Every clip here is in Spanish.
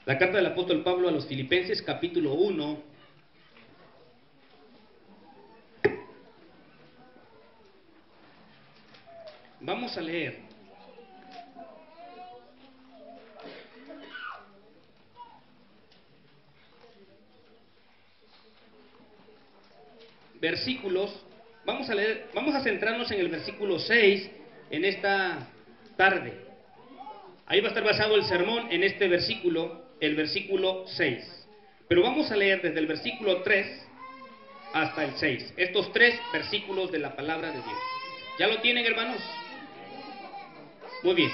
La carta del apóstol Pablo a los Filipenses, capítulo 1. Vamos a leer versículos. Vamos a centrarnos en el versículo 6 en esta tarde. Ahí va a estar basado el sermón en este versículo, el versículo 6. Pero vamos a leer desde el versículo 3 hasta el 6. Estos 3 versículos de la palabra de Dios. ¿Ya lo tienen, hermanos? Muy bien.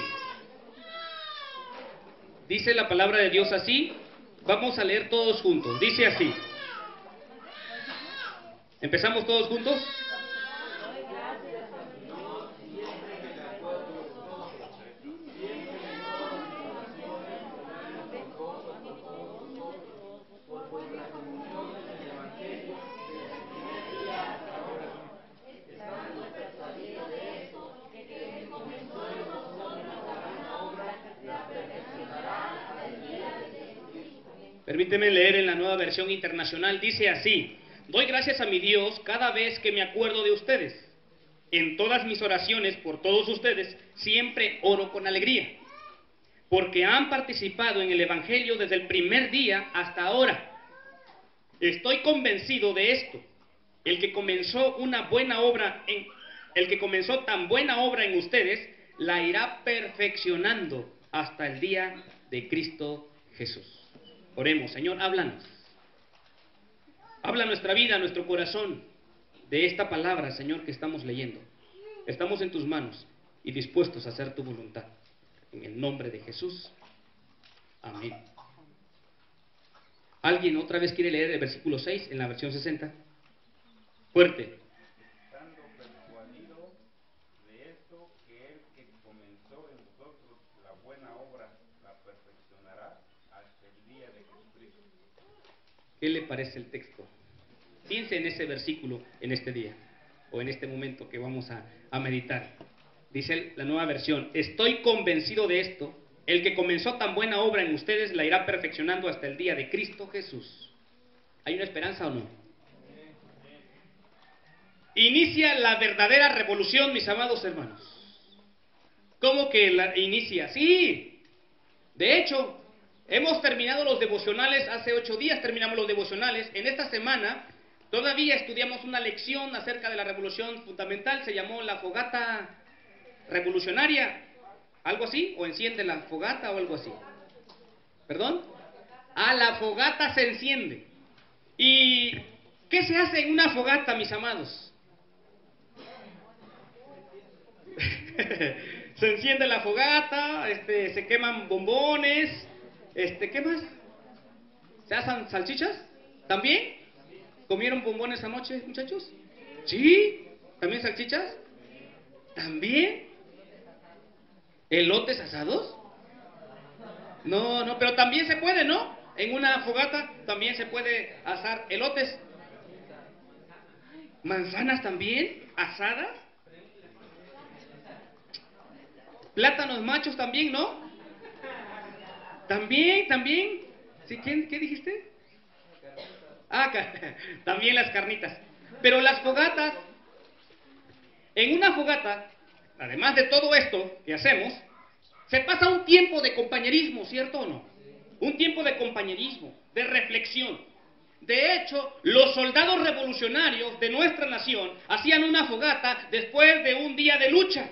Dice la palabra de Dios así. Vamos a leer todos juntos. Dice así. ¿Empezamos todos juntos? Permíteme leer en la Nueva Versión Internacional. Dice así: doy gracias a mi Dios cada vez que me acuerdo de ustedes. En todas mis oraciones por todos ustedes siempre oro con alegría, porque han participado en el Evangelio desde el primer día hasta ahora. Estoy convencido de esto: el que comenzó tan buena obra en ustedes, la irá perfeccionando hasta el día de Cristo Jesús. Oremos. Señor, háblanos. Habla nuestra vida, nuestro corazón, de esta palabra, Señor, que estamos leyendo. Estamos en tus manos y dispuestos a hacer tu voluntad. En el nombre de Jesús. Amén. ¿Alguien otra vez quiere leer el versículo 6 en la versión 60? Fuerte. Estando persuadido de esto, que el que comenzó en vosotros la buena obra la perfeccionará hasta el día de Jesucristo. ¿Qué le parece el texto? Piense en ese versículo en este día, o en este momento que vamos a meditar. Dice la Nueva Versión: estoy convencido de esto, el que comenzó tan buena obra en ustedes la irá perfeccionando hasta el día de Cristo Jesús. ¿Hay una esperanza o no? Inicia la verdadera revolución, mis amados hermanos. ¿Cómo que la inicia? Sí. De hecho, hemos terminado los devocionales, hace 8 días terminamos los devocionales. En esta semana todavía estudiamos una lección acerca de la revolución fundamental, se llamó la fogata revolucionaria, algo así, o enciende la fogata o algo así. ¿Perdón? La fogata se enciende. ¿Y qué se hace en una fogata, mis amados? Se enciende la fogata, se queman bombones, ¿qué más? ¿Se hacen salchichas? ¿También? ¿Comieron bombones anoche, muchachos? ¿Sí? ¿También salchichas? ¿También? ¿Elotes asados? No, pero también se puede, ¿no? En una fogata también se puede asar elotes. ¿Manzanas también? ¿Asadas? ¿Plátanos machos también, no? ¿También? ¿Sí? ¿Qué dijiste? También las carnitas. Pero las fogatas, en una fogata, además de todo esto que hacemos, se pasa un tiempo de compañerismo, ¿cierto o no? Un tiempo de compañerismo, de reflexión. De hecho, los soldados revolucionarios de nuestra nación hacían una fogata después de un día de lucha.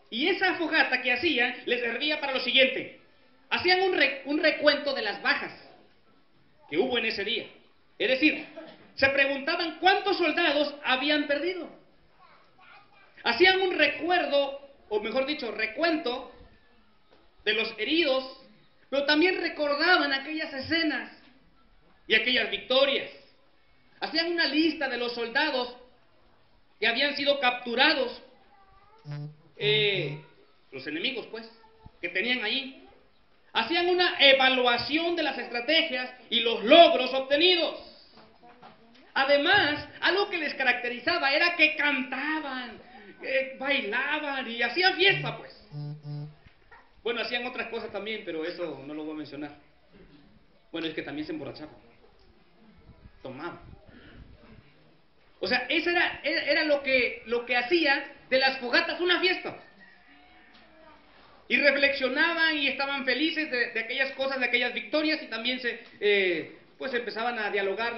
Y esa fogata que hacían les servía para lo siguiente: hacían un recuento de las bajas que hubo en ese día. Es decir, se preguntaban cuántos soldados habían perdido. Hacían un recuerdo, o mejor dicho, recuento de los heridos, pero también recordaban aquellas escenas y aquellas victorias. Hacían una lista de los soldados que habían sido capturados, los enemigos, pues, que tenían ahí. Hacían una evaluación de las estrategias y los logros obtenidos. Además, algo que les caracterizaba era que cantaban, bailaban y hacían fiesta, pues. Bueno, hacían otras cosas también, pero eso no lo voy a mencionar. Bueno, es que también se emborrachaba, tomaba. O sea, eso era lo que hacía de las fogatas una fiesta. Y reflexionaban y estaban felices de aquellas cosas, de aquellas victorias, y también pues empezaban a dialogar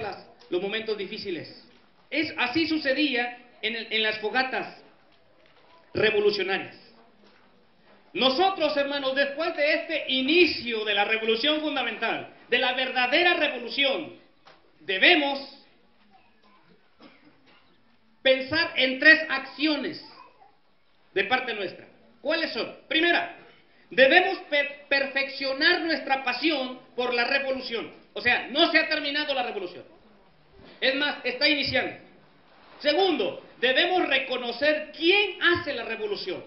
los momentos difíciles. Así sucedía en las fogatas revolucionarias. Nosotros, hermanos, después de este inicio de la revolución fundamental, de la verdadera revolución, debemos pensar en 3 acciones de parte nuestra. ¿Cuáles son? Primera, debemos perfeccionar nuestra pasión por la revolución. O sea, no se ha terminado la revolución. Es más, está iniciando. Segundo, debemos reconocer quién hace la revolución.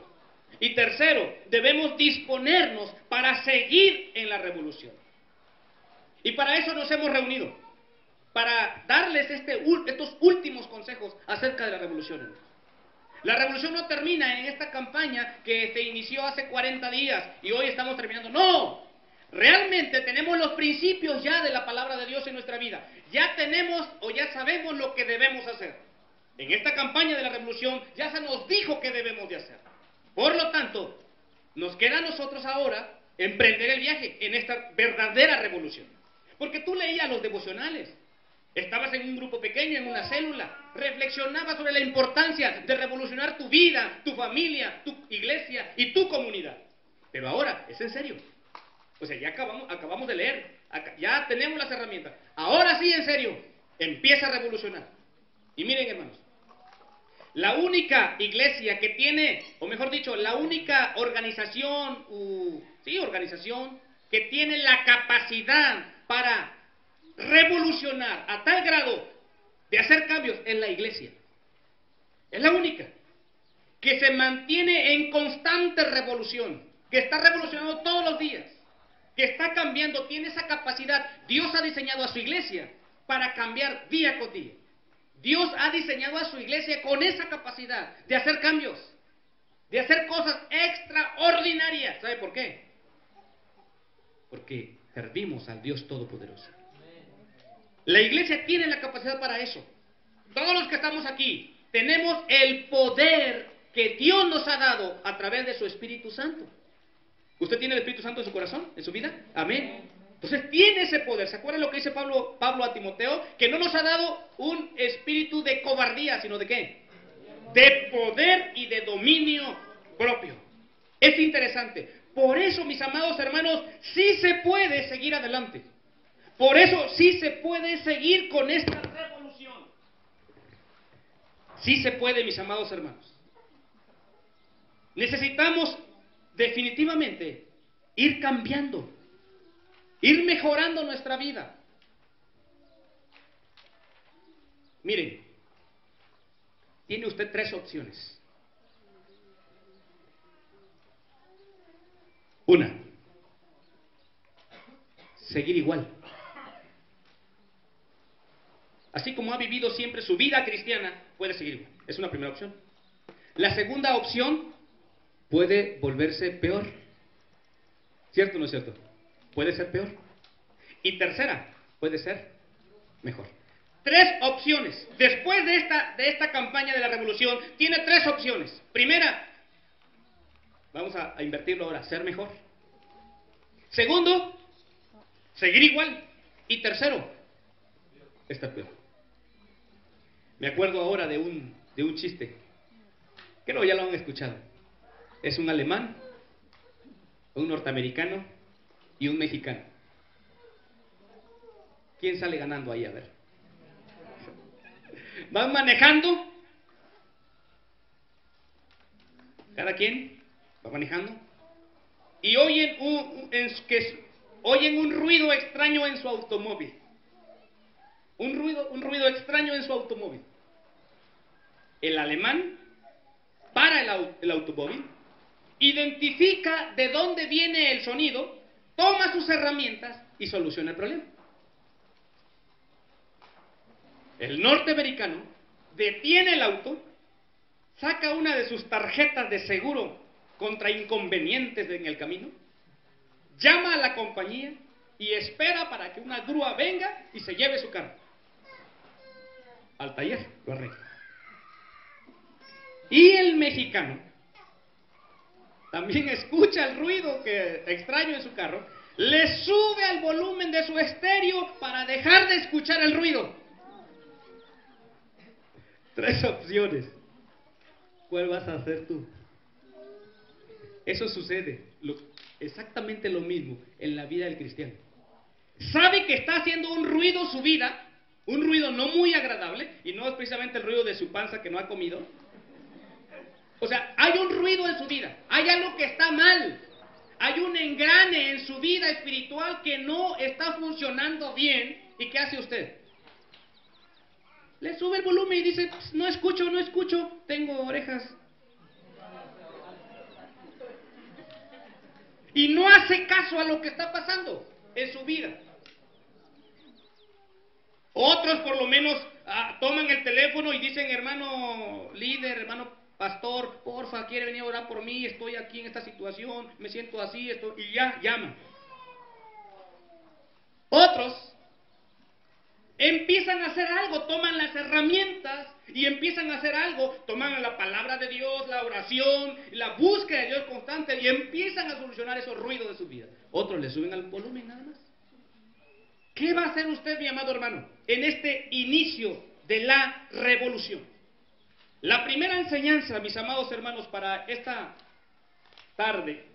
Y tercero, debemos disponernos para seguir en la revolución. Y para eso nos hemos reunido, para darles estos últimos consejos acerca de la revolución. La revolución no termina en esta campaña que se inició hace 40 días y hoy estamos terminando. ¡No! Realmente tenemos los principios ya de la palabra de Dios en nuestra vida. Ya tenemos o ya sabemos lo que debemos hacer. En esta campaña de la revolución ya se nos dijo qué debemos de hacer. Por lo tanto, nos queda a nosotros ahora emprender el viaje en esta verdadera revolución. Porque tú leías los devocionales, estabas en un grupo pequeño, en una célula, reflexionabas sobre la importancia de revolucionar tu vida, tu familia, tu iglesia y tu comunidad. Pero ahora, es en serio. O sea, ya acabamos de leer, ya tenemos las herramientas. Ahora sí, en serio, empieza a revolucionar. Y miren, hermanos, la única iglesia que tiene, o mejor dicho, la única organización que tiene la capacidad para revolucionar a tal grado de hacer cambios es la iglesia. Es la única que se mantiene en constante revolución, que está revolucionando todos los días, que está cambiando, tiene esa capacidad. Dios ha diseñado a su iglesia para cambiar día con día. Dios ha diseñado a su iglesia con esa capacidad de hacer cambios, de hacer cosas extraordinarias. ¿Sabe por qué? Porque servimos al Dios Todopoderoso. La iglesia tiene la capacidad para eso. Todos los que estamos aquí tenemos el poder que Dios nos ha dado a través de su Espíritu Santo. ¿Usted tiene el Espíritu Santo en su corazón, en su vida? Amén. Entonces tiene ese poder. ¿Se acuerdan lo que dice Pablo a Timoteo? Que no nos ha dado un espíritu de cobardía, sino de ¿qué? De poder y de dominio propio. Es interesante. Por eso, mis amados hermanos, sí se puede seguir adelante. Por eso sí se puede seguir con esta revolución. Sí se puede, mis amados hermanos. Necesitamos definitivamente ir cambiando, ir mejorando nuestra vida. Miren, tiene usted 3 opciones. Una, seguir igual. Así como ha vivido siempre su vida cristiana, puede seguir igual. Es una primera opción. La segunda opción, puede volverse peor. ¿Cierto o no es cierto? Puede ser peor. Y tercera, puede ser mejor. 3 opciones. Después de esta campaña de la revolución, tiene 3 opciones. Primera, vamos a invertirlo ahora, ser mejor. Segundo, seguir igual. Y tercero, estar peor. Me acuerdo ahora de un chiste, que no, ya lo han escuchado. Es un alemán, un norteamericano y un mexicano. ¿Quién sale ganando ahí? A ver. Van manejando, cada quien va manejando, y oyen un ruido extraño en su automóvil. Un ruido extraño en su automóvil. El alemán para el automóvil, identifica de dónde viene el sonido, toma sus herramientas y soluciona el problema. El norteamericano detiene el auto, saca una de sus tarjetas de seguro contra inconvenientes en el camino, llama a la compañía y espera para que una grúa venga y se lleve su carro al taller, lo arregla. Y el mexicano también escucha el ruido que extraño en su carro, le sube al volumen de su estéreo para dejar de escuchar el ruido. 3 opciones. ¿Cuál vas a hacer tú? Eso sucede, exactamente lo mismo en la vida del cristiano. Sabe que está haciendo un ruido su vida, un ruido no muy agradable, y no es precisamente el ruido de su panza que no ha comido. O sea, hay un ruido en su vida, hay algo que está mal, hay un engrane en su vida espiritual que no está funcionando bien. ¿Y qué hace usted? Le sube el volumen y dice, pues, no escucho, tengo orejas. Y no hace caso a lo que está pasando en su vida. Otros por lo menos toman el teléfono y dicen, hermano líder, hermano pastor, porfa, quiere venir a orar por mí, estoy aquí en esta situación, me siento así, y ya, llaman. Otros empiezan a hacer algo, toman las herramientas y empiezan a hacer algo, toman la palabra de Dios, la oración, la búsqueda de Dios constante y empiezan a solucionar esos ruidos de su vida. Otros le suben al volumen nada más. ¿Qué va a hacer usted, mi amado hermano, en este inicio de la revolución? La primera enseñanza, mis amados hermanos, para esta tarde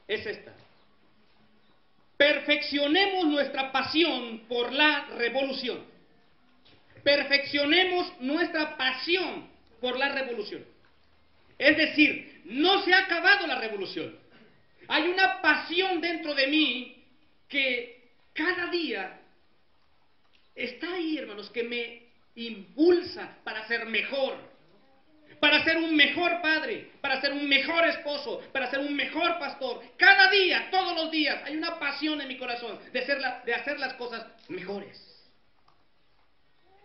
es esta. Perfeccionemos nuestra pasión por la revolución. Perfeccionemos nuestra pasión por la revolución. Es decir, no se ha acabado la revolución. Hay una pasión dentro de mí que cada día está ahí, hermanos, que me impulsa para ser mejor, para ser un mejor padre, para ser un mejor esposo, para ser un mejor pastor. Cada día, todos los días, hay una pasión en mi corazón de hacer las cosas mejores.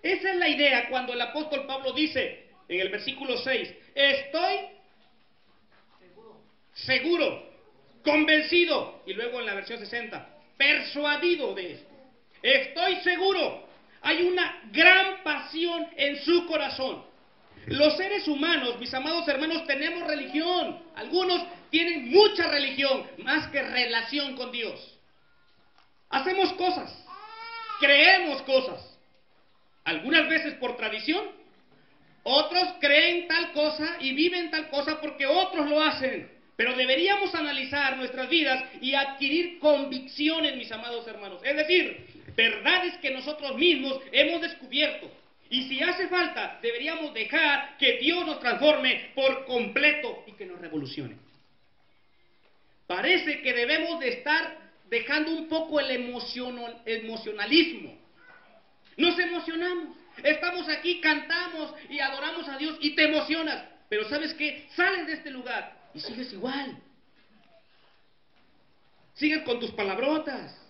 Esa es la idea cuando el apóstol Pablo dice en el versículo 6, estoy seguro, convencido, y luego en la versión 60, persuadido de esto. Estoy seguro, hay una gran pasión en su corazón. Los seres humanos, mis amados hermanos, tenemos religión. Algunos tienen mucha religión, más que relación con Dios. Hacemos cosas, creemos cosas. Algunas veces por tradición, otros creen tal cosa y viven tal cosa porque otros lo hacen. Pero deberíamos analizar nuestras vidas y adquirir convicciones, mis amados hermanos. Es decir, verdades que nosotros mismos hemos descubierto. Y si hace falta, deberíamos dejar que Dios nos transforme por completo y que nos revolucione. Parece que debemos de estar dejando un poco el emocionalismo. Nos emocionamos. Estamos aquí, cantamos y adoramos a Dios y te emocionas. Pero ¿sabes qué? Sales de este lugar y sigues igual. Sigues con tus palabrotas.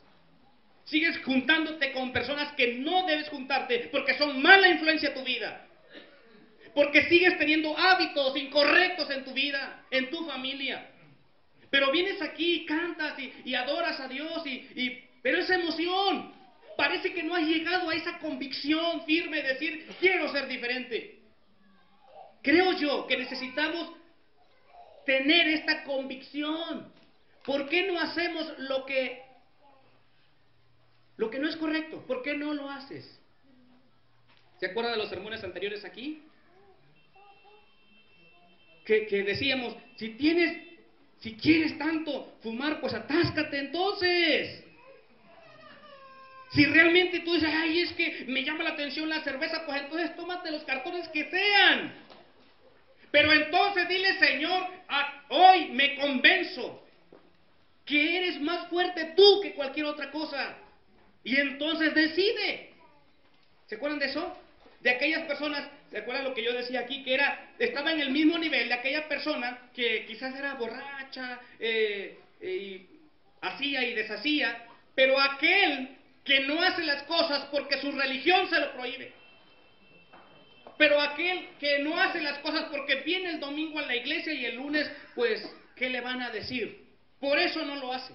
Sigues juntándote con personas que no debes juntarte porque son mala influencia en tu vida. Porque sigues teniendo hábitos incorrectos en tu vida, en tu familia. Pero vienes aquí, cantas y adoras a Dios, pero esa emoción, parece que no has llegado a esa convicción firme de decir, quiero ser diferente. Creo yo que necesitamos tener esta convicción. ¿Por qué no hacemos lo que no es correcto? ¿Por qué no lo haces? ¿Se acuerdan de los sermones anteriores aquí? Que decíamos, si quieres tanto fumar, pues atáscate entonces. Si realmente tú dices, ay, es que me llama la atención la cerveza, pues entonces tómate los cartones que sean. Pero entonces dile, Señor, hoy me convenzo que eres más fuerte tú que cualquier otra cosa. Y entonces decide. ¿Se acuerdan de eso? De aquellas personas, ¿se acuerdan lo que yo decía aquí? Que estaba en el mismo nivel de aquella persona que quizás era borracha, y hacía y deshacía, pero aquel que no hace las cosas porque su religión se lo prohíbe. Pero aquel que no hace las cosas porque viene el domingo a la iglesia y el lunes, pues, ¿qué le van a decir? Por eso no lo hace.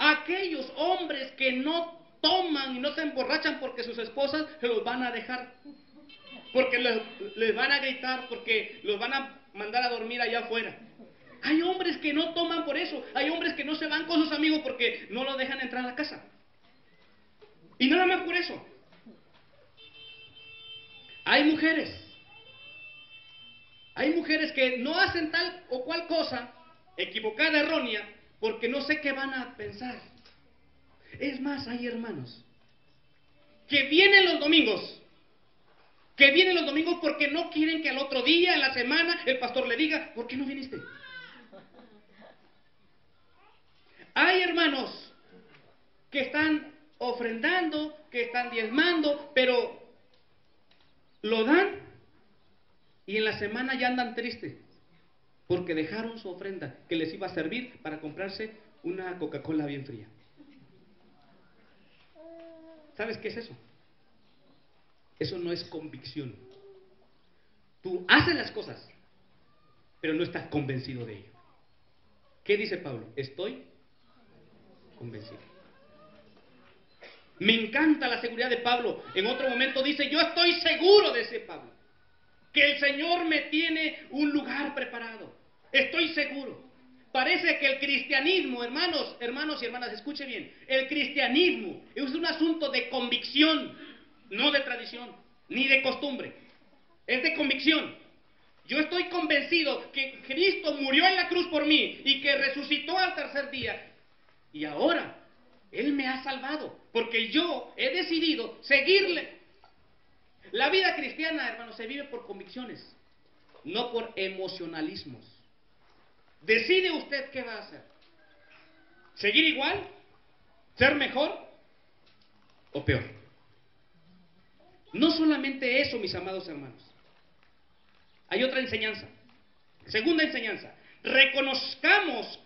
Aquellos hombres que no toman y no se emborrachan porque sus esposas se los van a dejar, porque les van a gritar, porque los van a mandar a dormir allá afuera. Hay hombres que no toman por eso. Hay hombres que no se van con sus amigos porque no los dejan entrar a la casa. Y nada más por eso. Hay mujeres que no hacen tal o cual cosa, equivocada, errónea, porque no sé qué van a pensar. Es más, hay hermanos que vienen los domingos porque no quieren que al otro día, en la semana, el pastor le diga, ¿por qué no viniste? Hay hermanos que están ofrendando, que están diezmando, pero lo dan y en la semana ya andan tristes porque dejaron su ofrenda que les iba a servir para comprarse una Coca-Cola bien fría. ¿Sabes qué es eso? Eso no es convicción. Tú haces las cosas, pero no estás convencido de ello. ¿Qué dice Pablo? Estoy convencido. Me encanta la seguridad de Pablo. En otro momento dice, yo estoy seguro, de ese Pablo, que el Señor me tiene un lugar preparado. Estoy seguro. Parece que el cristianismo, hermanos y hermanas, escuche bien, el cristianismo es un asunto de convicción, no de tradición, ni de costumbre. Es de convicción. Yo estoy convencido que Cristo murió en la cruz por mí y que resucitó al tercer día. Y ahora Él me ha salvado porque yo he decidido seguirle. La vida cristiana, hermanos, se vive por convicciones, no por emocionalismos. Decide usted qué va a hacer. ¿Seguir igual? ¿Ser mejor? ¿O peor? No solamente eso, mis amados hermanos. Hay otra enseñanza. Segunda enseñanza. Reconozcamos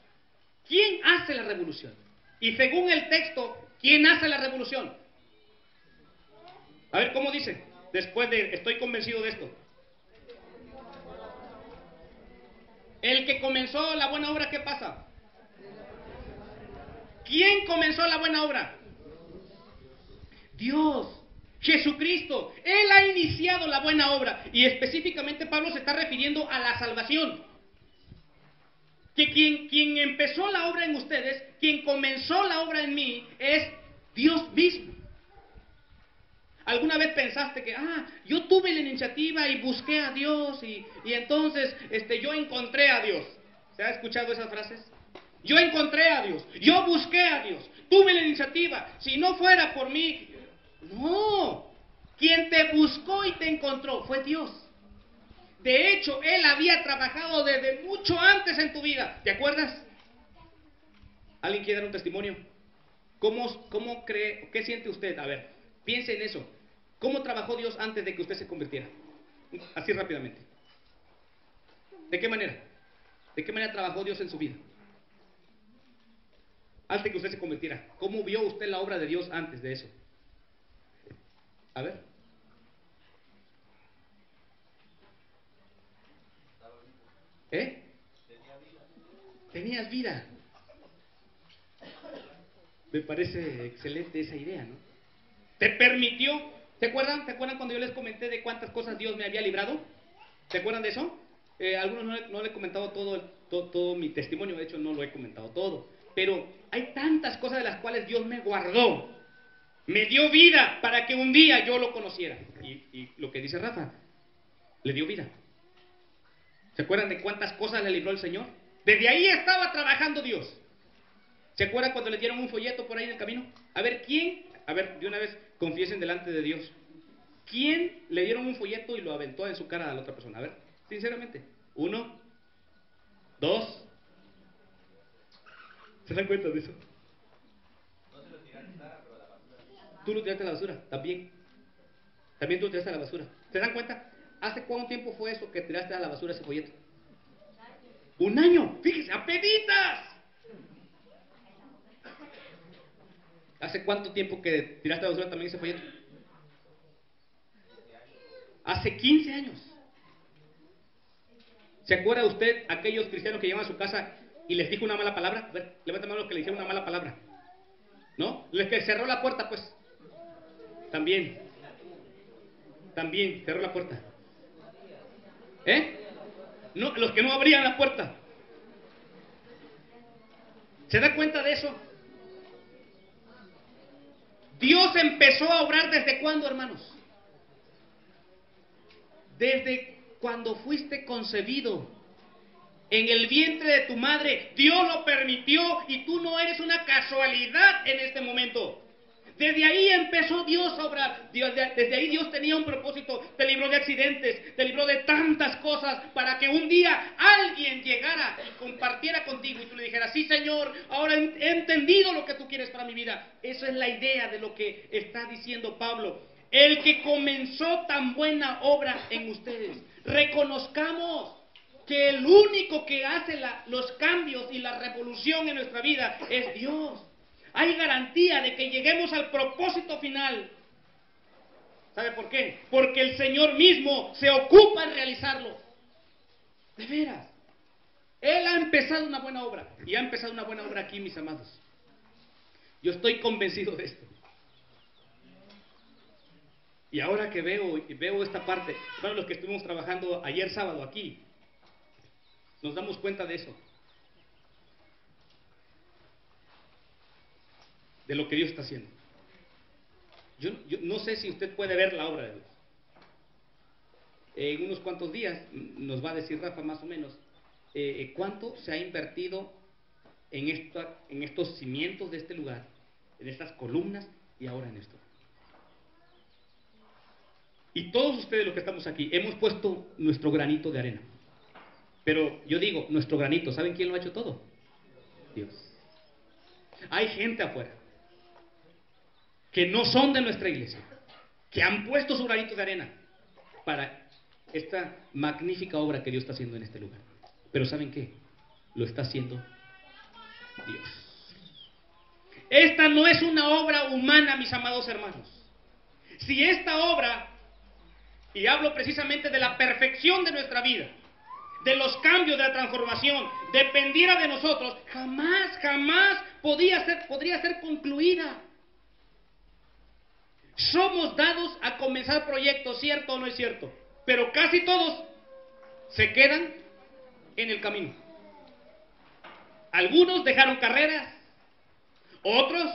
quién hace la revolución. Y según el texto, ¿quién hace la revolución? A ver, ¿cómo dice? Después de, estoy convencido de esto. El que comenzó la buena obra, ¿qué pasa? ¿Quién comenzó la buena obra? Dios, Jesucristo. Él ha iniciado la buena obra. Y específicamente Pablo se está refiriendo a la salvación. Que quien empezó la obra en ustedes, quien comenzó la obra en mí, es Dios mismo. ¿Alguna vez pensaste que, yo tuve la iniciativa y busqué a Dios y entonces yo encontré a Dios? ¿Se ha escuchado esas frases? Yo encontré a Dios, yo busqué a Dios, tuve la iniciativa, si no fuera por mí... No, quien te buscó y te encontró fue Dios. De hecho, Él había trabajado desde mucho antes en tu vida, ¿te acuerdas? ¿Alguien quiere dar un testimonio? ¿Cómo cree, qué siente usted? A ver, piense en eso. ¿Cómo trabajó Dios antes de que usted se convirtiera? Así rápidamente. ¿De qué manera? ¿De qué manera trabajó Dios en su vida? Antes de que usted se convirtiera. ¿Cómo vio usted la obra de Dios antes de eso? A ver. Tenías vida. Me parece excelente esa idea, ¿no? Te permitió. ¿Se acuerdan cuando yo les comenté de cuántas cosas Dios me había librado? ¿Se acuerdan de eso? Algunos no le he comentado todo mi testimonio, de hecho no lo he comentado todo. Pero hay tantas cosas de las cuales Dios me guardó. Me dio vida para que un día yo lo conociera. Y lo que dice Rafa, le dio vida. ¿Se acuerdan de cuántas cosas le libró el Señor? Desde ahí estaba trabajando Dios. ¿Se acuerdan cuando le dieron un folleto por ahí en el camino? A ver, de una vez confiesen delante de Dios. ¿Quién le dieron un folleto y lo aventó en su cara a la otra persona? A ver, sinceramente. 1, 2. ¿Se dan cuenta de eso? Tú lo tiraste a la basura, también. También tú lo tiraste a la basura. ¿Se dan cuenta? ¿Hace cuánto tiempo fue eso que tiraste a la basura ese folleto? 1 año. Fíjese, ¡apenitas! ¿Hace cuánto tiempo que tiraste a la basura también ese folleto? Hace 15 años. ¿Se acuerda usted aquellos cristianos que llegan a su casa y les dijo una mala palabra? A ver, levanta mano los que le dijeron una mala palabra. ¿No? El que cerró la puerta, pues. También cerró la puerta. No, los que no abrían la puerta. ¿Se da cuenta de eso? Dios empezó a obrar ¿desde cuándo, hermanos? Desde cuando fuiste concebido en el vientre de tu madre. Dios lo permitió y tú no eres una casualidad en este momento. Desde ahí empezó Dios a obrar. Desde ahí Dios tenía un propósito. Te libró de accidentes, te libró de tantas cosas para que un día alguien llegara y compartiera contigo y tú le dijeras: sí, Señor, ahora he entendido lo que tú quieres para mi vida. Eso es la idea de lo que está diciendo Pablo. El que comenzó tan buena obra en ustedes. Reconozcamos que el único que hace los cambios y la revolución en nuestra vida es Dios. Hay garantía de que lleguemos al propósito final. ¿Sabe por qué? Porque el Señor mismo se ocupa en realizarlo. De veras. Él ha empezado una buena obra. Y ha empezado una buena obra aquí, mis amados. Yo estoy convencido de esto. Y ahora que veo esta parte, bueno, los que estuvimos trabajando ayer sábado aquí, nos damos cuenta de eso. De lo que Dios está haciendo. Yo no sé si usted puede ver la obra de Dios. En unos cuantos días nos va a decir Rafa más o menos cuánto se ha invertido en estos cimientos de este lugar, en estas columnas y ahora en esto. Y todos ustedes los que estamos aquí hemos puesto nuestro granito de arena. Pero yo digo, nuestro granito, ¿saben quién lo ha hecho todo? Dios. Hay gente afuera que no son de nuestra iglesia, que han puesto su granito de arena para esta magnífica obra que Dios está haciendo en este lugar. Pero ¿saben qué? Lo está haciendo Dios. Esta no es una obra humana, mis amados hermanos. Si esta obra, y hablo precisamente de la perfección de nuestra vida, de los cambios, de la transformación, dependiera de nosotros, jamás podría ser concluida. Somos dados a comenzar proyectos, ¿cierto o no es cierto? Pero casi todos se quedan en el camino. Algunos dejaron carreras, otros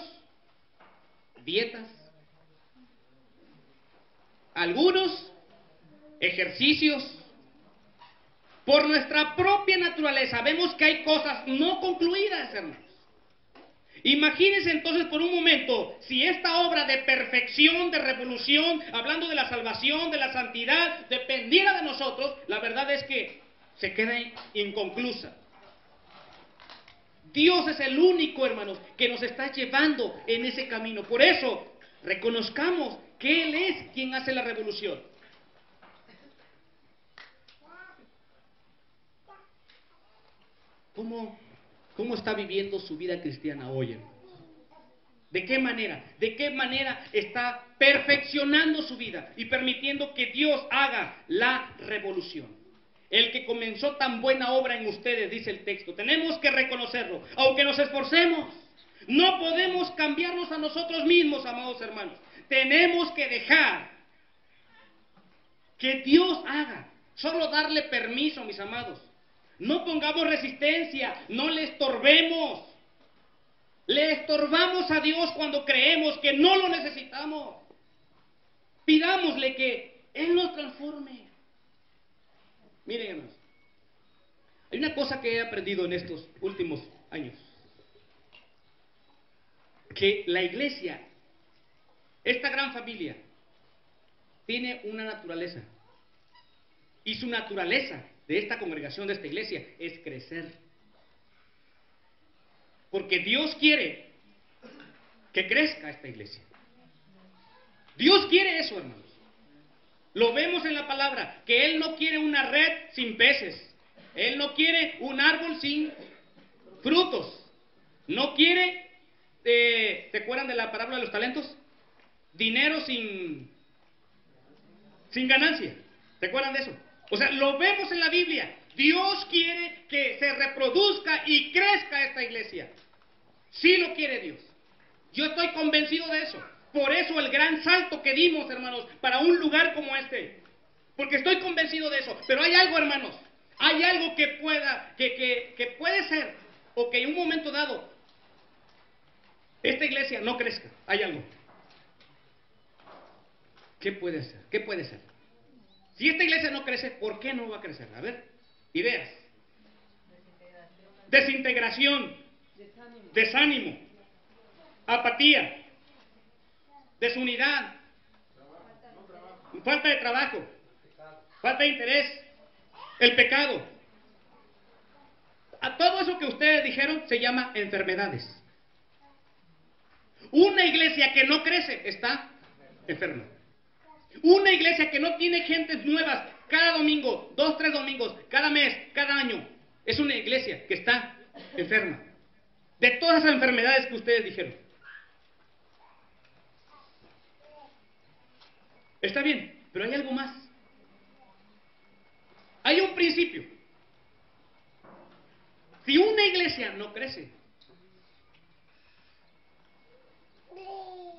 dietas, algunos ejercicios. Por nuestra propia naturaleza vemos que hay cosas no concluidas, hermanos. Imagínense entonces por un momento, si esta obra de perfección, de revolución, hablando de la salvación, de la santidad, dependiera de nosotros, la verdad es que se queda inconclusa. Dios es el único, hermanos, que nos está llevando en ese camino. Por eso, reconozcamos que Él es quien hace la revolución. ¿Cómo está viviendo su vida cristiana hoy, hermanos? ¿De qué manera? ¿De qué manera está perfeccionando su vida y permitiendo que Dios haga la revolución? El que comenzó tan buena obra en ustedes, dice el texto, tenemos que reconocerlo, aunque nos esforcemos. No podemos cambiarnos a nosotros mismos, amados hermanos. Tenemos que dejar que Dios haga, solo darle permiso, mis amados. No pongamos resistencia, no le estorbemos. Le estorbamos a Dios cuando creemos que no lo necesitamos. Pidámosle que Él nos transforme. Miren, hermanos, hay una cosa que he aprendido en estos últimos años. Que la iglesia, esta gran familia, tiene una naturaleza. Y su naturaleza de esta congregación, de esta iglesia, es crecer. Porque Dios quiere que crezca esta iglesia. Dios quiere eso, hermanos. Lo vemos en la palabra, que Él no quiere una red sin peces. Él no quiere un árbol sin frutos. No quiere, ¿se acuerdan de la parábola de los talentos? Dinero sin ganancia. ¿Se acuerdan de eso? O sea, lo vemos en la Biblia. Dios quiere que se reproduzca y crezca esta iglesia. Sí lo quiere Dios. Yo estoy convencido de eso. Por eso el gran salto que dimos, hermanos, para un lugar como este. Porque estoy convencido de eso. Pero hay algo, hermanos. Hay algo que puede ser, o que en un momento dado, esta iglesia no crezca. Hay algo. ¿Qué puede ser? ¿Qué puede ser? Si esta iglesia no crece, ¿por qué no va a crecer? A ver, ideas. Desintegración, desánimo, apatía, desunidad, falta de trabajo, falta de interés, el pecado. A todo eso que ustedes dijeron se llama enfermedades. Una iglesia que no crece está enferma. Una iglesia que no tiene gentes nuevas cada domingo, 2, 3 domingos, cada mes, cada año, es una iglesia que está enferma. De todas esas enfermedades que ustedes dijeron. Está bien, pero hay algo más. Hay un principio. Si una iglesia no crece,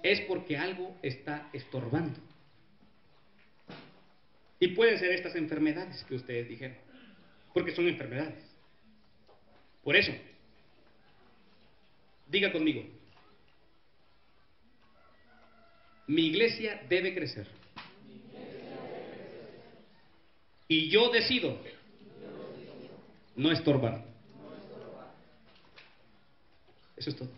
es porque algo está estorbando. Y pueden ser estas enfermedades que ustedes dijeron, porque son enfermedades. Por eso, diga conmigo, mi iglesia debe crecer. Y yo decido no estorbar. Eso es todo.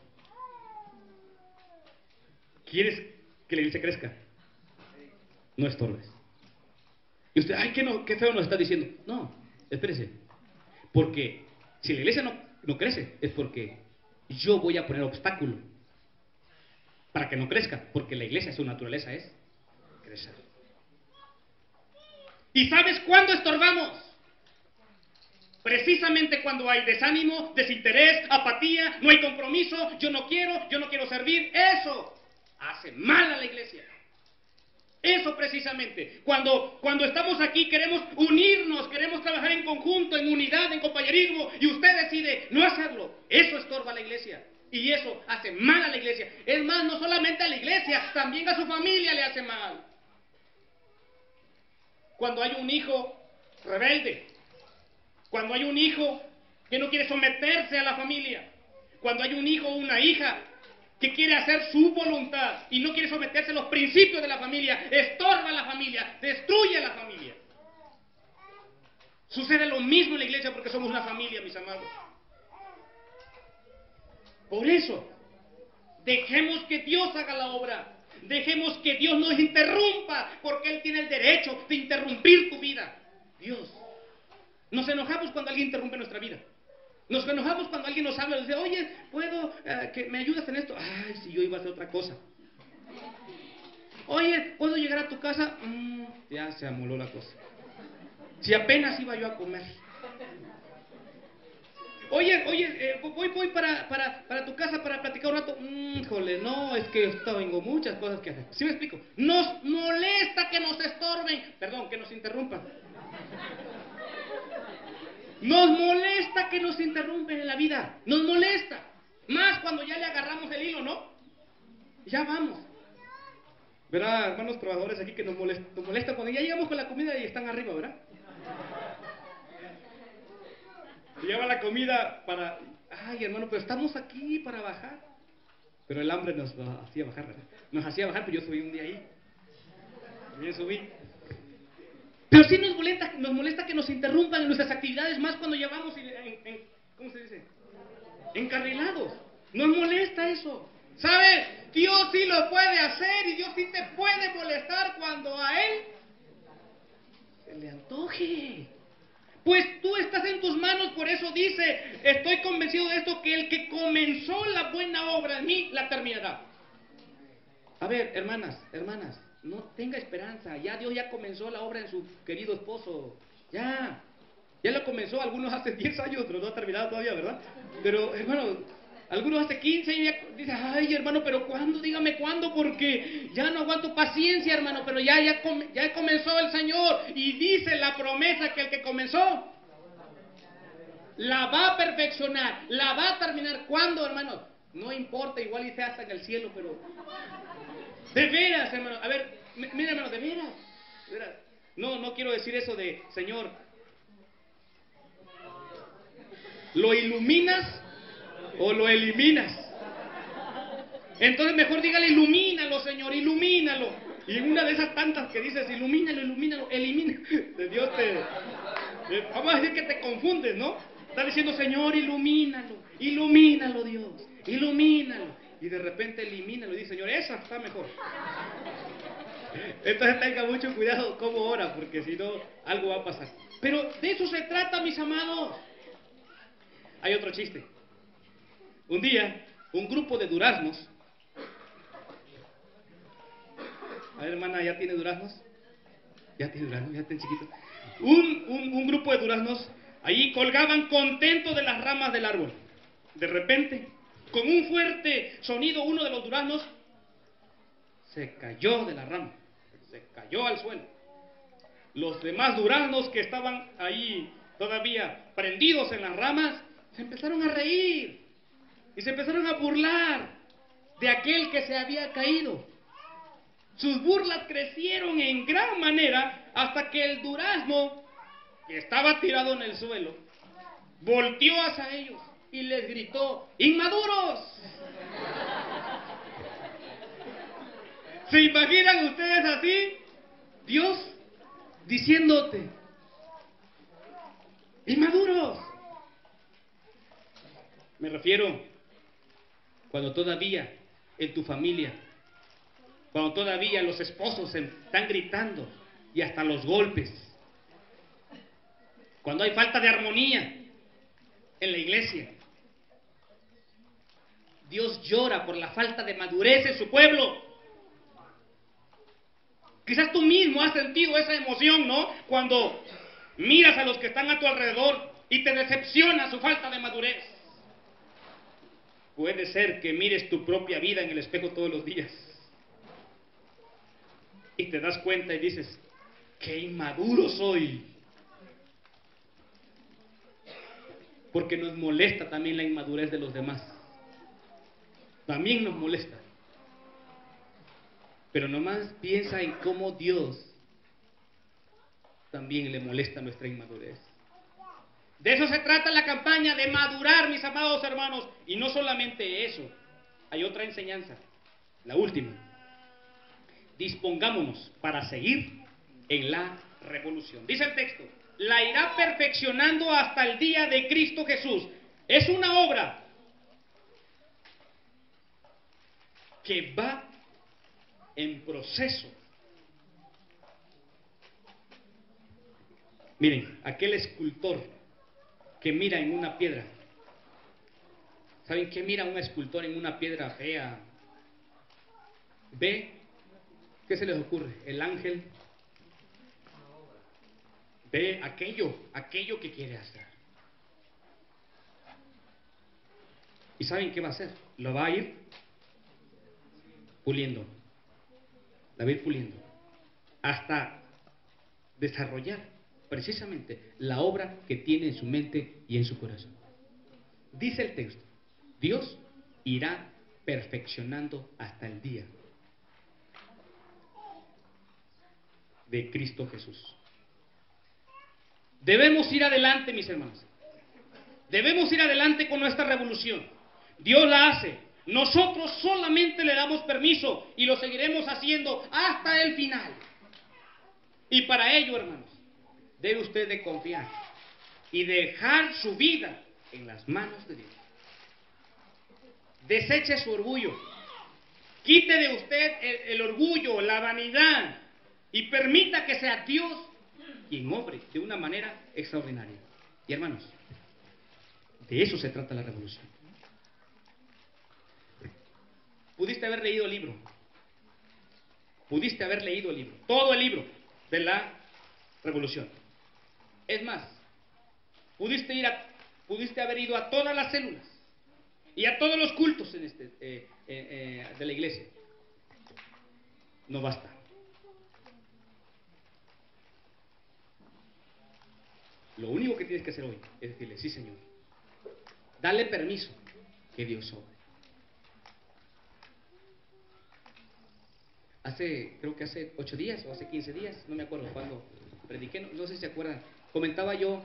¿Quieres que la iglesia crezca? No estorbes. Y usted, ay, qué feo nos está diciendo. No, espérese. Porque si la iglesia no crece, es porque yo voy a poner obstáculo para que no crezca. Porque la iglesia, su naturaleza es crecer. ¿Y sabes cuándo estorbamos? Precisamente cuando hay desánimo, desinterés, apatía, no hay compromiso, yo no quiero servir. Eso hace mal a la iglesia. Eso precisamente. Cuando estamos aquí queremos unirnos, queremos trabajar en conjunto, en unidad, en compañerismo, y usted decide no hacerlo. Eso estorba a la iglesia. Y eso hace mal a la iglesia. Es más, no solamente a la iglesia, también a su familia le hace mal. Cuando hay un hijo rebelde, cuando hay un hijo que no quiere someterse a la familia, cuando hay un hijo o una hija que quiere hacer su voluntad y no quiere someterse a los principios de la familia, estorba a la familia, destruye a la familia. Sucede lo mismo en la iglesia porque somos una familia, mis amados. Por eso, dejemos que Dios haga la obra. Dejemos que Dios nos interrumpa, porque Él tiene el derecho de interrumpir tu vida. Dios. Nos enojamos cuando alguien interrumpe nuestra vida. Nos enojamos cuando alguien nos habla y dice, oye, ¿puedo que me ayudes en esto? Ay, si yo iba a hacer otra cosa. Oye, ¿puedo llegar a tu casa? Ya se amoló la cosa. Si apenas iba yo a comer. Oye, voy para tu casa para platicar un rato. Híjole, no, es que tengo muchas cosas que hacer. ¿Sí me explico? Nos molesta que nos estorben. Perdón, que nos interrumpan. Nos molesta que nos interrumpen en la vida. Nos molesta. Más cuando ya le agarramos el hilo, ¿no? Ya vamos. ¿Verdad, hermanos trabajadores aquí que nos molesta cuando ya llegamos con la comida y están arriba, ¿verdad? Lleva la comida para... Ay, hermano, pero estamos aquí para bajar. Pero el hambre nos hacía bajar, ¿verdad? Nos hacía bajar, pero yo subí un día ahí. También subí. Pero sí nos molesta que nos interrumpan en nuestras actividades, más cuando llevamos ¿cómo se dice? Encarrilados. Nos molesta eso. ¿Sabes? Dios sí lo puede hacer y Dios sí te puede molestar cuando a Él se le antoje. Pues tú estás en tus manos, por eso dice, estoy convencido de esto, que el que comenzó la buena obra en mí, la terminará. A ver, hermanas, no tenga esperanza, ya Dios ya comenzó la obra en su querido esposo, ya lo comenzó, algunos hace 10 años, pero no ha terminado todavía, ¿verdad? Pero, hermano, algunos hace 15 y ya dicen, ay, hermano, pero ¿cuándo? Dígame cuándo, porque ya no aguanto paciencia, hermano, pero ya comenzó el Señor, y dice la promesa que el que comenzó, la va a perfeccionar, la va a terminar. ¿Cuándo, hermano? No importa, igual y sea hasta en el cielo, pero... De veras, hermano. A ver, mira, hermano, de veras. De veras. No quiero decir eso de, Señor, ¿lo iluminas o lo eliminas? Entonces mejor dígale, ilumínalo, Señor, ilumínalo. Y en una de esas tantas que dices, ilumínalo, ilumínalo, elimina. De Dios vamos a decir que te confundes, ¿no? Está diciendo, Señor, ilumínalo, ilumínalo, Dios, ilumínalo. Y de repente elimínalo y dice, Señor, esa está mejor. Entonces tenga mucho cuidado cómo ora, porque si no, algo va a pasar. Pero de eso se trata, mis amados. Hay otro chiste. Un día, un grupo de duraznos. A ver, hermana, ¿ya tiene duraznos? ¿Ya tiene duraznos? ¿Ya están chiquitos? Un grupo de duraznos allí colgaban contentos de las ramas del árbol. De repente, con un fuerte sonido, uno de los duraznos se cayó de la rama. Se cayó al suelo. Los demás duraznos que estaban ahí todavía prendidos en las ramas se empezaron a reír y se empezaron a burlar de aquel que se había caído. Sus burlas crecieron en gran manera hasta que el durazno, que estaba tirado en el suelo, volteó hacia ellos y les gritó, ¡inmaduros! ¿Se imaginan ustedes así? Dios diciéndote, ¡inmaduros! Me refiero cuando todavía en tu familia, cuando todavía los esposos se están gritando y hasta los golpes, cuando hay falta de armonía en la iglesia. Dios llora por la falta de madurez en su pueblo. Quizás tú mismo has sentido esa emoción, ¿no? Cuando miras a los que están a tu alrededor y te decepciona su falta de madurez. Puede ser que mires tu propia vida en el espejo todos los días y te das cuenta y dices, ¡qué inmaduro soy! Porque nos molesta también la inmadurez de los demás. También nos molesta. Pero nomás piensa en cómo Dios también le molesta nuestra inmadurez. De eso se trata la campaña, de madurar, mis amados hermanos. Y no solamente eso, hay otra enseñanza, la última. Dispongámonos para seguir en la revolución. Dice el texto, la irá perfeccionando hasta el día de Cristo Jesús. Es una obra que va en proceso. Miren, aquel escultor que mira en una piedra. ¿Saben qué mira un escultor en una piedra fea? Ve, ¿qué se les ocurre? El ángel ve aquello que quiere hacer. ¿Y saben qué va a hacer? Lo va a ir puliendo. La va a ir puliendo. Hasta desarrollar precisamente la obra que tiene en su mente y en su corazón. Dice el texto, Dios irá perfeccionando hasta el día de Cristo Jesús. Debemos ir adelante, mis hermanos. Debemos ir adelante con nuestra revolución. Dios la hace. Nosotros solamente le damos permiso y lo seguiremos haciendo hasta el final. Y para ello, hermanos, debe usted de confiar y dejar su vida en las manos de Dios. Deseche su orgullo. Quite de usted el orgullo, la vanidad y permita que sea Dios quien obre de una manera extraordinaria. Y hermanos, de eso se trata la revolución. Pudiste haber leído el libro. Pudiste haber leído el libro. Todo el libro de la revolución. Es más, pudiste haber ido a todas las células y a todos los cultos de la iglesia. No basta. Lo único que tienes que hacer hoy es decirle, sí, Señor, dale permiso que Dios obre. creo que hace 8 días o hace 15 días, no me acuerdo cuándo prediqué, no sé si se acuerdan, comentaba yo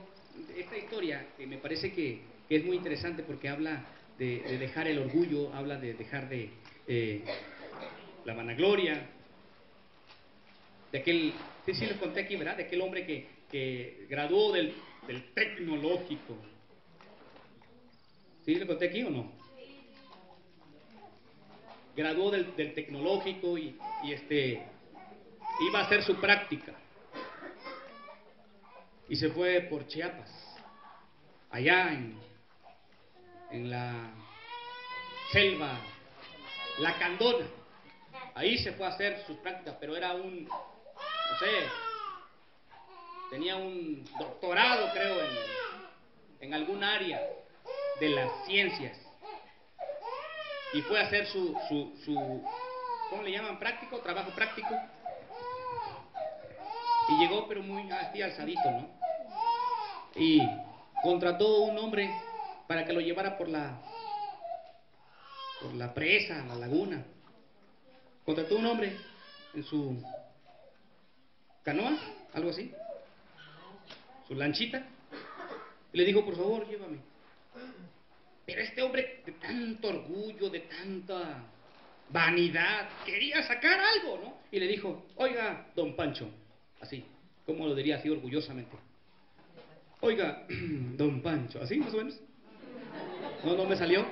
esta historia que me parece que es muy interesante porque habla de dejar el orgullo, habla de dejar de la vanagloria, de aquel, sí les conté aquí, ¿verdad? De aquel hombre que graduó del tecnológico. ¿Sí les conté aquí o no? Graduó del tecnológico y iba a hacer su práctica. Y se fue por Chiapas, allá en la selva Lacandona. Ahí se fue a hacer sus prácticas, pero era no sé, tenía un doctorado, creo, en algún área de las ciencias. Y fue a hacer su ¿cómo le llaman? Práctico, trabajo práctico. Y llegó, pero muy así alzadito, ¿no? Y contrató un hombre para que lo llevara por la presa, la laguna. Contrató un hombre en su canoa, algo así, su lanchita, y le dijo, por favor, llévame. Pero este hombre, de tanto orgullo, de tanta vanidad, quería sacar algo, ¿no? Y le dijo, oiga, don Pancho, así, ¿cómo lo diría así orgullosamente? Oiga, don Pancho, así más o menos. No me salió,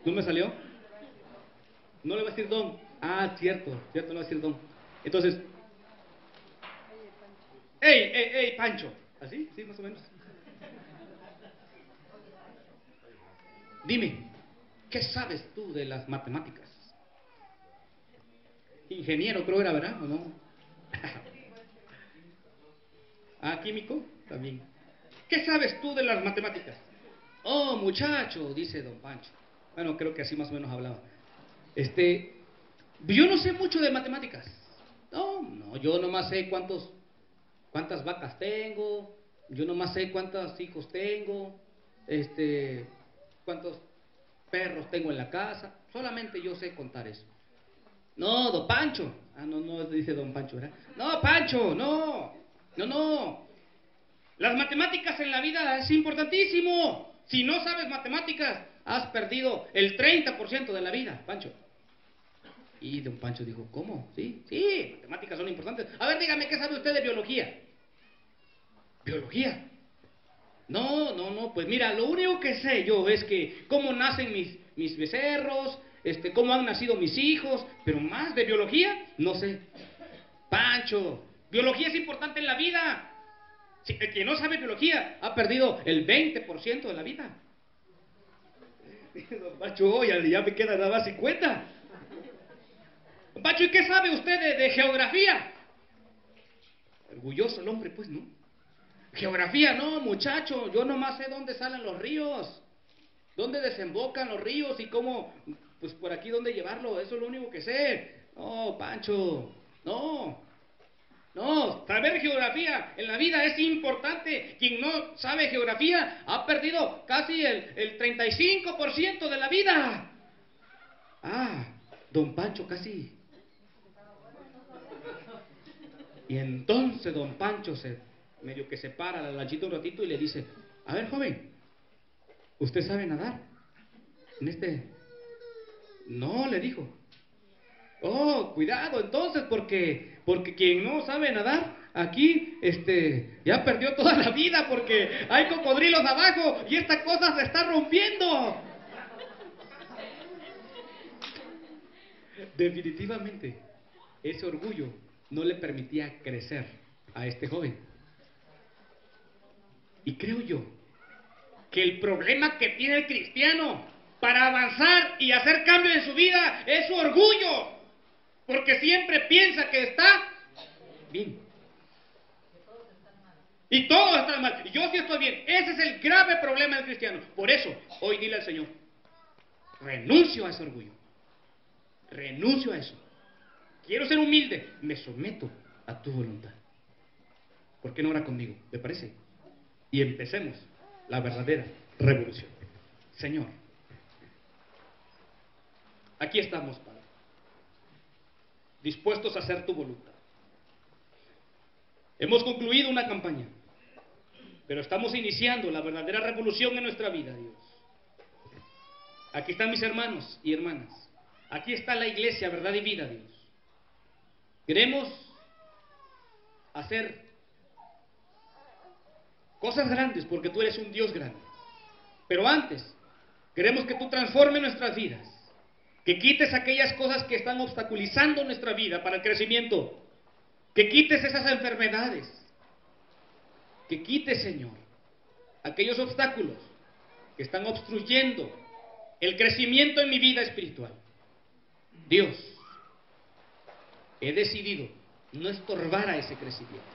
no me salió. No le va a decir don. Ah, cierto, no le va a decir don. Entonces, ey, Pancho, así, sí, más o menos. Dime, ¿qué sabes tú de las matemáticas? Ingeniero creo era, ¿verdad? ¿O no? Ah, químico, también. ¿Qué sabes tú de las matemáticas? Oh, muchacho, dice don Pancho. Bueno, creo que así más o menos hablaba. Yo no sé mucho de matemáticas. No, yo nomás sé cuántas vacas tengo, yo nomás sé cuántos hijos tengo, cuántos perros tengo en la casa, solamente yo sé contar eso. No, don Pancho. Ah, no, dice don Pancho, ¿verdad? No, Pancho, no. Las matemáticas en la vida es importantísimo. Si no sabes matemáticas, has perdido el 30% de la vida, Pancho. Y don Pancho dijo, ¿cómo? Sí, matemáticas son importantes. A ver, dígame, ¿qué sabe usted de biología? ¿Biología? No, pues mira, lo único que sé yo es que cómo nacen mis becerros, cómo han nacido mis hijos, pero más de biología, no sé. Pancho, biología es importante en la vida. Si el que no sabe biología ha perdido el 20% de la vida. Don Pancho, ya me queda nada más 50. Don Pancho, ¿y qué sabe usted de geografía? Orgulloso el hombre, pues, ¿no? Geografía, no, muchacho, yo nomás sé dónde salen los ríos, dónde desembocan los ríos y cómo, pues por aquí dónde llevarlo, eso es lo único que sé. No, Pancho, no, saber geografía en la vida es importante. Quien no sabe geografía ha perdido casi el 35% de la vida. Ah, don Pancho casi. Y entonces don Pancho medio que se para la lanchita un ratito y le dice, a ver, joven, ¿usted sabe nadar? No, le dijo. Oh, cuidado entonces, porque quien no sabe nadar, aquí, ya perdió toda la vida porque hay cocodrilos abajo y esta cosa se está rompiendo. Definitivamente, ese orgullo no le permitía crecer a este joven. Y creo yo que el problema que tiene el cristiano para avanzar y hacer cambio en su vida es su orgullo, porque siempre piensa que está bien. Y todos están mal, y yo sí estoy bien. Ese es el grave problema del cristiano. Por eso, hoy dile al Señor, renuncio a ese orgullo, renuncio a eso. Quiero ser humilde, me someto a tu voluntad. ¿Por qué no ora conmigo? ¿Le parece? Y empecemos la verdadera revolución. Señor, aquí estamos, Padre. dispuestos a hacer tu voluntad. Hemos concluido una campaña, pero estamos iniciando la verdadera revolución en nuestra vida, Dios. Aquí están mis hermanos y hermanas. Aquí está la iglesia, verdad y vida, Dios. Queremos hacer cosas grandes porque tú eres un Dios grande. Pero antes, queremos que tú transformes nuestras vidas, que quites aquellas cosas que están obstaculizando nuestra vida para el crecimiento, que quites esas enfermedades, que quites, Señor, aquellos obstáculos que están obstruyendo el crecimiento en mi vida espiritual. Dios, he decidido no estorbar a ese crecimiento.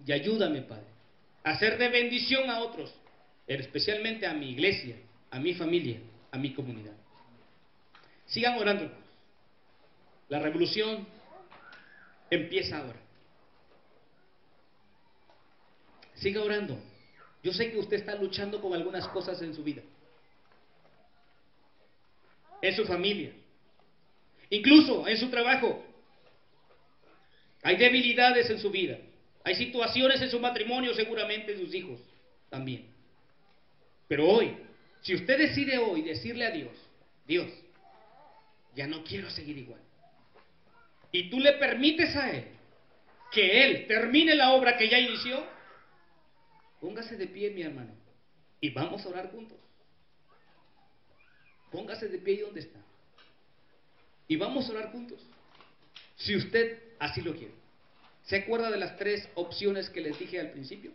Y ayúdame, Padre, a ser de bendición a otros, especialmente a mi iglesia, a mi familia, a mi comunidad. Sigan orando, hermanos. La revolución empieza ahora. Siga orando. Yo sé que usted está luchando con algunas cosas en su vida, en su familia, incluso en su trabajo. Hay debilidades en su vida. Hay situaciones en su matrimonio, seguramente en sus hijos también. Pero hoy, si usted decide hoy decirle a Dios, Dios, ya no quiero seguir igual, y tú le permites a Él que Él termine la obra que ya inició, póngase de pie, mi hermano, y vamos a orar juntos. Póngase de pie ahí donde está, y vamos a orar juntos, si usted así lo quiere. ¿Se acuerda de las 3 opciones que les dije al principio?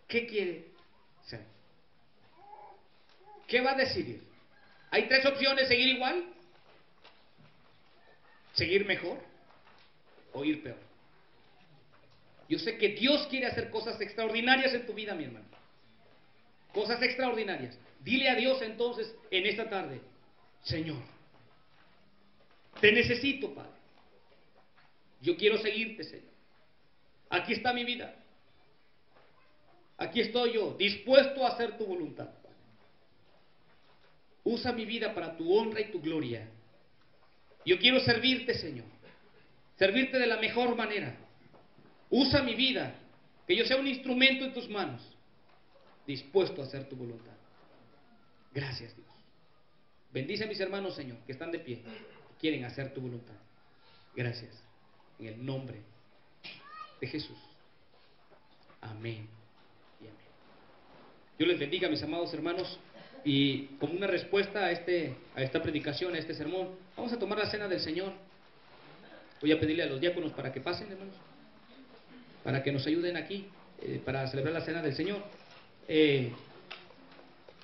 ¿Qué quiere ser? ¿Qué va a decidir? Hay 3 opciones: seguir igual, seguir mejor o ir peor. Yo sé que Dios quiere hacer cosas extraordinarias en tu vida, mi hermano. Cosas extraordinarias. Dile a Dios entonces en esta tarde: Señor, te necesito, Padre. Yo quiero seguirte, Señor. Aquí está mi vida. Aquí estoy yo, dispuesto a hacer tu voluntad, Padre. Usa mi vida para tu honra y tu gloria. Yo quiero servirte, Señor. Servirte de la mejor manera. Usa mi vida, que yo sea un instrumento en tus manos, dispuesto a hacer tu voluntad. Gracias, Dios. Bendice a mis hermanos, Señor, que están de pie, quieren hacer tu voluntad. Gracias. En el nombre de Jesús. Amén y amén. Dios les bendiga, mis amados hermanos. Y como una respuesta a esta predicación, a este sermón, vamos a tomar la cena del Señor. Voy a pedirle a los diáconos para que pasen, hermanos, para que nos ayuden aquí para celebrar la cena del Señor.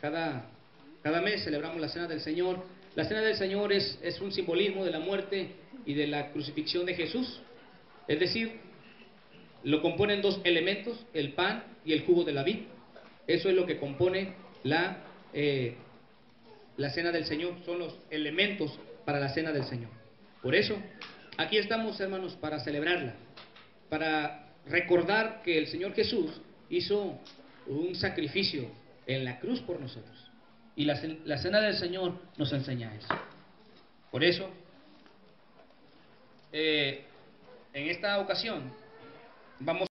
Cada mes celebramos la cena del Señor. La cena del Señor es un simbolismo de la muerte y de la crucifixión de Jesús. Es decir, lo componen 2 elementos, el pan y el jugo de la vid. Eso es lo que compone la cena del Señor. Son los elementos para la cena del Señor. Por eso, aquí estamos, hermanos, para celebrarla, para recordar que el Señor Jesús hizo un sacrificio en la cruz por nosotros. Y la cena del Señor nos enseña eso. Por eso, en esta ocasión, vamos